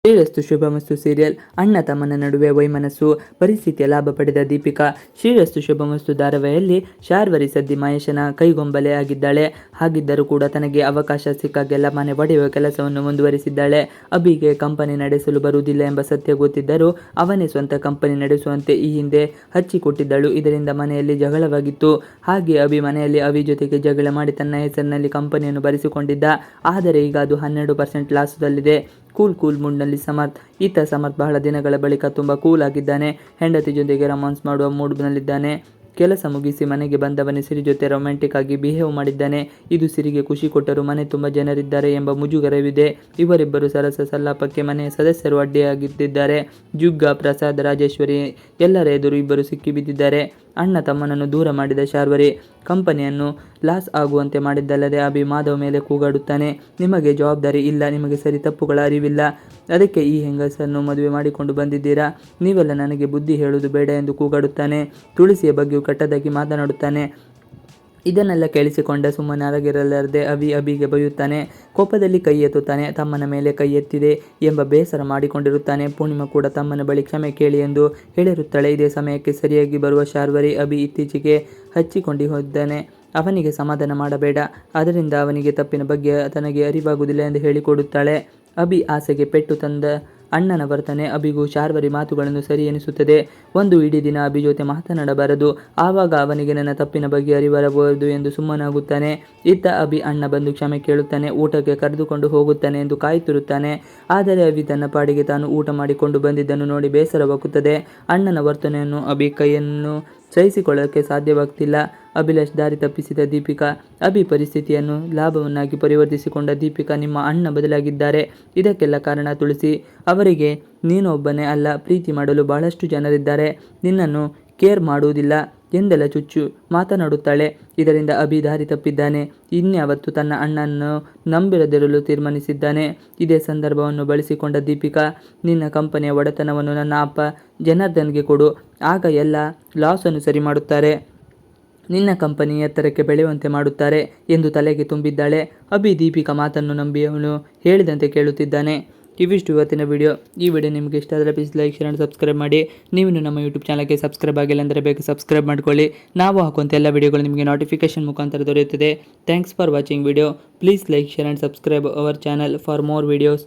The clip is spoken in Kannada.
ಶ್ರೀರಸ್ತು ಶುಭಮಸ್ತು ಸೀರಿಯಲ್. ಅಣ್ಣ ತಮ್ಮನ ನಡುವೆ ವೈಮನಸ್ಸು, ಪರಿಸ್ಥಿತಿಯ ಲಾಭ ಪಡೆದ ದೀಪಿಕಾ. ಶ್ರೀರಸ್ತು ಶುಭಮಸ್ತು ಧಾರಾವಾಹಿಯಲ್ಲಿ ಶಾರ್ವರಿ ಸದ್ದಿ ಮಹೇಶನ ಕೈಗೊಂಬಲೆ ಆಗಿದ್ದಾಳೆ. ಹಾಗಿದ್ದರೂ ಕೂಡ ತನಗೆ ಅವಕಾಶ ಸಿಕ್ಕಾಗೆಲ್ಲ ಮನೆ ಒಡೆಯುವ ಕೆಲಸವನ್ನು ಮುಂದುವರಿಸಿದ್ದಾಳೆ. ಅಭಿಗೆ ಕಂಪನಿ ನಡೆಸಲು ಬರುವುದಿಲ್ಲ ಎಂಬ ಸತ್ಯ ಗೊತ್ತಿದ್ದರೂ ಅವನೇ ಸ್ವಂತ ಕಂಪನಿ ನಡೆಸುವಂತೆ ಈ ಹಿಂದೆ ಹಚ್ಚಿಕೊಟ್ಟಿದ್ದಳು. ಇದರಿಂದ ಮನೆಯಲ್ಲಿ ಜಗಳವಾಗಿತ್ತು. ಹಾಗೆ ಅಭಿ ಮನೆಯಲ್ಲಿ ಅವಿ ಜೊತೆಗೆ ಜಗಳ ಮಾಡಿ ತನ್ನ ಹೆಸರಿನಲ್ಲಿ ಕಂಪನಿಯನ್ನು ಬರೆಸಿಕೊಂಡಿದ್ದ. ಆದರೆ ಈಗ ಅದು 12% ಲಾಸದಲ್ಲಿದೆ. ಕೂಲ್ ಮೂಡ್ನಲ್ಲಿ ಸಮರ್ಥ್. ಈತ ಸಮರ್ಥ್ ಬಹಳ ದಿನಗಳ ಬಳಿಕ ತುಂಬ ಕೂಲ್ ಆಗಿದ್ದಾನೆ. ಹೆಂಡತಿ ಜೊತೆಗೆ ರೊಮ್ಯಾನ್ಸ್ ಮಾಡುವ ಮೂಡ್ನಲ್ಲಿದ್ದಾನೆ. ಕೆಲಸ ಮುಗಿಸಿ ಮನೆಗೆ ಬಂದವನೇ ಸಿರಿ ಜೊತೆ ರೊಮ್ಯಾಂಟಿಕ್ ಆಗಿ ಬಿಹೇವ್ ಮಾಡಿದ್ದಾನೆ. ಇದು ಸಿರಿಗೆ ಖುಷಿ ಕೊಟ್ಟರೂ ಮನೆ ತುಂಬ ಜನರಿದ್ದಾರೆ ಎಂಬ ಮುಜುಗರವಿದೆ. ಇವರಿಬ್ಬರು ಸರಸ ಸಲ್ಲಾಪಕ್ಕೆ ಮನೆಯ ಸದಸ್ಯರು ಅಡ್ಡಿಯಾಗಿದ್ದಾರೆ. ಜುಗ್ಗ, ಪ್ರಸಾದ್, ರಾಜೇಶ್ವರಿ ಎಲ್ಲರ ಎದುರು ಇಬ್ಬರು ಸಿಕ್ಕಿಬಿದ್ದಿದ್ದಾರೆ. ಅಣ್ಣ ತಮ್ಮನನ್ನು ದೂರ ಮಾಡಿದ ಶಾರ್ವರಿ ಕಂಪನಿಯನ್ನು ಲಾಸ್ ಆಗುವಂತೆ ಮಾಡಿದ್ದಲ್ಲದೆ ಅಭಿ ಮಾಧವ್ ಮೇಲೆ ಕೂಗಾಡುತ್ತಾನೆ. ನಿಮಗೆ ಜವಾಬ್ದಾರಿ ಇಲ್ಲ, ನಿಮಗೆ ಸರಿ ತಪ್ಪುಗಳ ಅರಿವಿಲ್ಲ, ಅದಕ್ಕೆ ಈ ಹೆಂಗಸನ್ನು ಮದುವೆ ಮಾಡಿಕೊಂಡು ಬಂದಿದ್ದೀರಾ, ನೀವೆಲ್ಲ ನನಗೆ ಬುದ್ಧಿ ಹೇಳುವುದು ಬೇಡ ಎಂದು ಕೂಗಾಡುತ್ತಾನೆ. ತುಳಸಿಯ ಬಗ್ಗೆಯೂ ಕೆಟ್ಟದಾಗಿ ಮಾತನಾಡುತ್ತಾನೆ. ಇದನ್ನೆಲ್ಲ ಕೇಳಿಸಿಕೊಂಡ ಸುಮ್ಮನಾಗಿರಲಾರದೆ ಅಭಿಗೆ ಬೈಯುತ್ತಾನೆ. ಕೋಪದಲ್ಲಿ ಕೈ ಎತ್ತುತ್ತಾನೆ. ತಮ್ಮನ ಮೇಲೆ ಕೈ ಎತ್ತಿದೆ ಎಂಬ ಬೇಸರ ಮಾಡಿಕೊಂಡಿರುತ್ತಾನೆ. ಪೂರ್ಣಿಮಾ ಕೂಡ ತಮ್ಮನ ಬಳಿ ಕ್ಷಮೆ ಕೇಳಿ ಎಂದು ಹೇಳಿರುತ್ತಾಳೆ. ಇದೇ ಸಮಯಕ್ಕೆ ಸರಿಯಾಗಿ ಬರುವ ಶಾರ್ವರಿ ಅಭಿ ಇತ್ತೀಚೆಗೆ ಹಚ್ಚಿಕೊಂಡು ಹೋದ್ದಾನೆ, ಅವನಿಗೆ ಸಮಾಧಾನ ಮಾಡಬೇಡ, ಅದರಿಂದ ಅವನಿಗೆ ತಪ್ಪಿನ ಬಗ್ಗೆ ತನಗೆ ಅರಿವಾಗುವುದಿಲ್ಲ ಎಂದು ಹೇಳಿಕೊಡುತ್ತಾಳೆ. ಅಭಿ ಆಸೆಗೆ ಪೆಟ್ಟು ತಂದ ಅಣ್ಣನ ವರ್ತನೆ ಅಭಿಗೂ ಶಾರ್ವರಿ ಮಾತುಗಳನ್ನು ಸರಿ ಎನಿಸುತ್ತದೆ. ಒಂದು ಇಡೀ ದಿನ ಅಭಿ ಜೊತೆ ಮಾತನಾಡಬಾರದು, ಆವಾಗ ಅವನಿಗೆ ನನ್ನ ತಪ್ಪಿನ ಬಗ್ಗೆ ಅರಿವರಬಹುದು ಎಂದು ಸುಮ್ಮನಾಗುತ್ತಾನೆ. ಇತ್ತ ಅಭಿ ಅಣ್ಣ ಬಂದು ಕ್ಷಮೆ ಕೇಳುತ್ತಾನೆ, ಊಟಕ್ಕೆ ಕರೆದುಕೊಂಡು ಹೋಗುತ್ತಾನೆ ಎಂದು ಕಾಯುತ್ತಿರುತ್ತಾನೆ. ಆದರೆ ಅಭಿ ತನ್ನ ಪಾಡಿಗೆ ತಾನು ಊಟ ಮಾಡಿಕೊಂಡು ಬಂದಿದ್ದನ್ನು ನೋಡಿ ಬೇಸರವಾಗುತ್ತದೆ. ಅಣ್ಣನ ವರ್ತನೆಯನ್ನು ಅಭಿ ಕೈಯನ್ನು ಸಹಿಸಿಕೊಳ್ಳಕ್ಕೆ ಸಾಧ್ಯವಾಗ್ತಿಲ್ಲ. ಅಭಿಲಾಷ್ ದಾರಿ ತಪ್ಪಿಸಿದ ದೀಪಿಕಾ. ಅಭಿ ಪರಿಸ್ಥಿತಿಯನ್ನು ಲಾಭವನ್ನಾಗಿ ಪರಿವರ್ತಿಸಿಕೊಂಡ ದೀಪಿಕಾ ನಿಮ್ಮ ಅಣ್ಣ ಬದಲಾಗಿದ್ದಾರೆ. ಇದಕ್ಕೆಲ್ಲ ಕಾರಣ ತುಳಸಿ. ಅವರಿಗೆ ನೀನೊಬ್ಬನೇ ಅಲ್ಲ, ಪ್ರೀತಿ ಮಾಡಲು ಬಹಳಷ್ಟು ಜನರಿದ್ದಾರೆ. ನಿನ್ನನ್ನು ಕೇರ್ ಮಾಡುವುದಿಲ್ಲ ಎಂದೆಲ್ಲ ಚುಚ್ಚು ಮಾತನಾಡುತ್ತಾಳೆ. ಇದರಿಂದ ಅಭಿ ದಾರಿ ತಪ್ಪಿದ್ದಾನೆ. ಇನ್ಯಾವತ್ತು ತನ್ನ ಅಣ್ಣನನ್ನು ನಂಬಿರದಿರಲು ತೀರ್ಮಾನಿಸಿದ್ದಾನೆ. ಇದೇ ಸಂದರ್ಭವನ್ನು ಬಳಸಿಕೊಂಡ ದೀಪಿಕಾ, ನಿನ್ನ ಕಂಪನಿಯ ಒಡೆತನವನ್ನು ನನ್ನ ಅಪ್ಪ ಜನಾರ್ದನ್ಗೆ ಕೊಡು, ಆಗ ಎಲ್ಲ ಲಾಸನ್ನು ಸರಿ ಮಾಡುತ್ತಾರೆ, ನಿನ್ನ ಕಂಪನಿ ಎತ್ತರಕ್ಕೆ ಬೆಳೆಯುವಂತೆ ಮಾಡುತ್ತಾರೆ ಎಂದು ತಲೆಗೆ ತುಂಬಿದ್ದಾಳೆ. ಅಭಿ ದೀಪಿಕಾ ಮಾತನ್ನು ನಂಬಿ ಅವನು ಹೇಳಿದಂತೆ ಕೇಳುತ್ತಿದ್ದಾನೆ. ಇವಿಷ್ಟು ಇವತ್ತಿನ ವಿಡಿಯೋ. ಈ ವಿಡಿಯೋ ನಿಮಗೆ ಇಷ್ಟ ಆದರೆ please like, share and subscribe ಮಾಡಿ. ನೀವು ನಮ್ಮ ಯೂಟ್ಯೂಬ್ ಚಾನಲ್ಗೆ ಸಬ್ಸ್ಕ್ರೈಬ್ ಆಗಿಲ್ಲ ಅಂದರೆ ಬೇಗ ಸಬ್ಸ್ಕ್ರೈಬ್ ಮಾಡ್ಕೊಳ್ಳಿ. ನಾವು ಹಾಕುವಂಥ ಎಲ್ಲ ವಿಡಿಯೋಗಳು ನಿಮಗೆ ನೋಟಿಫಿಕೇಶನ್ ಮುಖಾಂತರ ದೊರೆಯುತ್ತದೆ. Thanks for watching video. Please like, share and subscribe our channel for more videos.